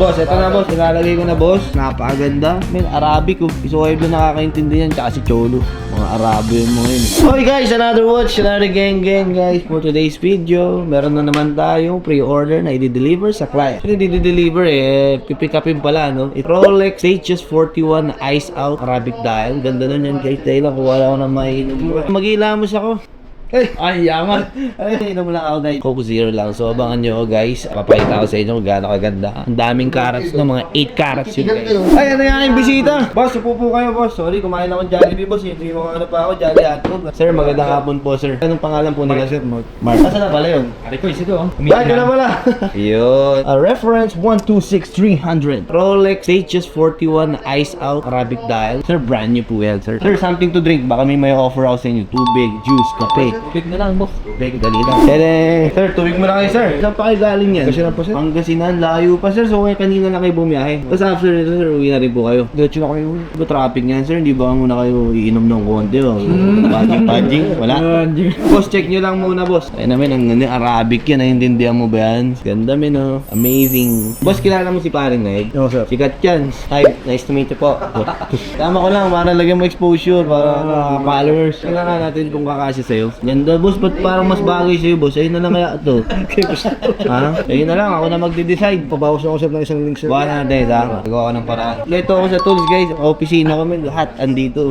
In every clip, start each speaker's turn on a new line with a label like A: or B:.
A: Boss, eto na boss, ilalagay ko na boss. Napakaganda. Men, Arabic ko. Isuhay mo nakakaintindi yan, tsaka si Cholo. Mga Arabo yung mga yun. Okay guys, another watch, another gang guys. For today's video, meron na naman tayong pre-order na i-deliver sa client. Hindi i-deliver pipick upin pala, no? Rolex Stages 41 Ice Out Arabic dial. Ganda nun yan guys, dahil lang wala ako na mainom. Mag-ilamos ako. Ay, yaman. Ay, inom lang ako na Coke Zero lang. So, abangan nyo guys. Papakita ko sa inyo kung gaano kaganda. Ang daming carats, no? Mga 8 carats yun guys. Ay, ano yung bisita? Boss, upo po kayo boss. Sorry, kumain ako ng Jollibee boss. Hindi mo ano pa ako, Jolly Hotdog. Sir, magandang hapon po sir. Anong pangalan po nila sir? Mark. Asa na pala yun?
B: Request ito.
A: Ay, na pala. Yun. Reference 126300. Rolex Stages 41 Ice Out Arabic dial. Sir, brand new po yan sir. Sir, something to drink. Baka may offer ako sa inyo. Tubig, juice, kape.
B: Big na lang, boss.
A: Big, dali lang. Sir, tubig mo na kayo, sir. Saan pa kayo galing yan?
B: Pangasinan po, sir.
A: Pangasinan, layo pa, sir. So, kanina lang kayo bumiyahe. Tapos after nito, sir, uwi na rin po kayo.
B: Diretso na kayo.
A: Diba traffic nga, sir? Hindi ba muna kayo iinom ng konti? Paging, wala. Boss, check nyo lang muna, boss. Ay namin, ang Arabic yan. Naiintindihan mo ba yan? Ganda, men, oh. Amazing. Boss, kilala mo si Paring Ned?
B: Oo, sir.
A: Sikat yan. Hi, nice to meet you po. Tama ko lang, para lagyan mo exposure, para followers. Kailangan natin kung kakasya sa'yo. Ganda, boss, ba't parang mas bagay sa'yo, boss? Ayun na lang kaya ito. Ha? Ayun na lang, ako na magde-decide.
B: Pabawas ako sir ng isang link sir.
A: Buwan na din, ha? Gawa ko ng paraan. Leto ako sa tools, guys. Opisina kami, lahat andito.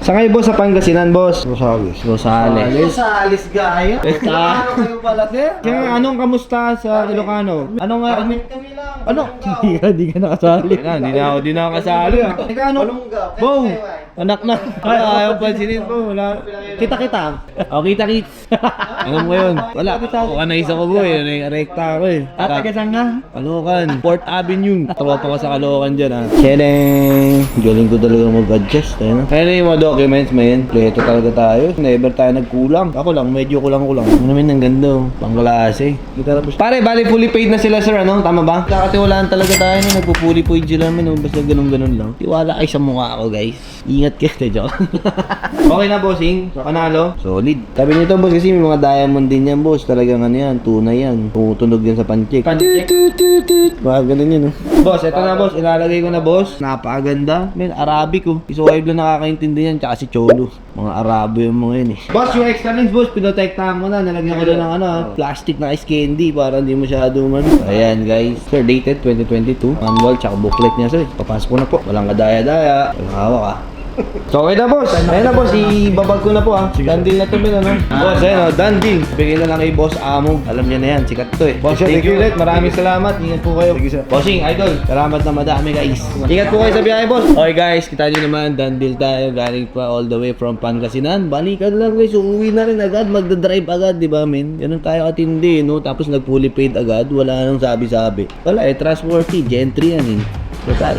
A: Sa kayo, boss, sa Pangasinan, boss?
B: Rosales.
A: Rosales.
C: Rosales gaya.
A: Basta.
C: Ano kayo pala, sir?
A: Kaya anong kamusta sa Ilocano? Anong nga?
C: Kami lang.
A: Ano?
B: Hindi ka nakasali.
A: Hindi na ako kasali. Teka, ano? Bow! Anak na. Ay, ayaw pansinin po. Wala. Kita. O, kita-kits. Alam mo yun. Wala. Kung ano isa ko, boy. Rekta ako eh.
B: Saan nga?
A: Caloocan. Port Avenue. Tropa ko sa Caloocan dyan, ha. Chedeng. Galing ko talaga mag-adjust. Ayun. Ayun na yung mga documents, man. Pleto talaga tayo. Never tayo nagkulang. Ako lang, medyo kulang-kulang. Ano naman ang ganda, oh. Pangklase. Pare, bali fully paid na sila, sir, ano? Tama ba? Kakatiwalaan talaga tayo, no? Nagpo-fully paid sila, man, oh. Basta ganun-ganun lang. Tiwala kayo sa mukha ako, guys. Ingat kayo, joke. Okay na, bossing. Panalo. Solid. Sabi nito, boss, kasi may mga diamond din yan, boss. Talagang ano yan, tunay yan. Tumutunog yan sa panchik. Mga ganun yan, oh. Boss, eto na, boss. Ilalagay ko na, boss. Napakaganda. Men, Arabic, oh. Isuhay lang nakakaintindi yan, tsaka si Cholo. Mga Arabo yung mga yun, eh. Boss, yung extra lens, boss, pinotektahan ko na. Nalagyan ko doon ng ano, plastic na ice candy para hindi masyado man. Ayan, guys. Sir, dated 2022. Manual, tsaka booklet niya, sir. Papasok ko na po. Walang kadaya-daya. Walang hawak, ah. So, okay na, boss. Ayun na, boss. Ibabag ko na po, ah. Done deal na to, min, ano? Boss, ayun, oh. Done deal. Bigay na lang kay Boss Amo. Alam niya na yan. Sikat to, eh. Boss, thank you ulit. Maraming salamat. Ingat po kayo. Bossing, idol. Salamat na madami, guys. Ingat po kayo sa biyahe, boss. Okay, guys. Kita nyo naman. Done deal tayo. Galing pa all the way from Pangasinan. Balikan lang, guys. Uuwi na rin agad. Magdadrive agad, di ba, men? Ganun tayo katindi, no? Tapos nag-fully paid agad. Wala nang sabi-sabi. Wala, eh. Trustworthy. Gentry yan, eh. So, tayo.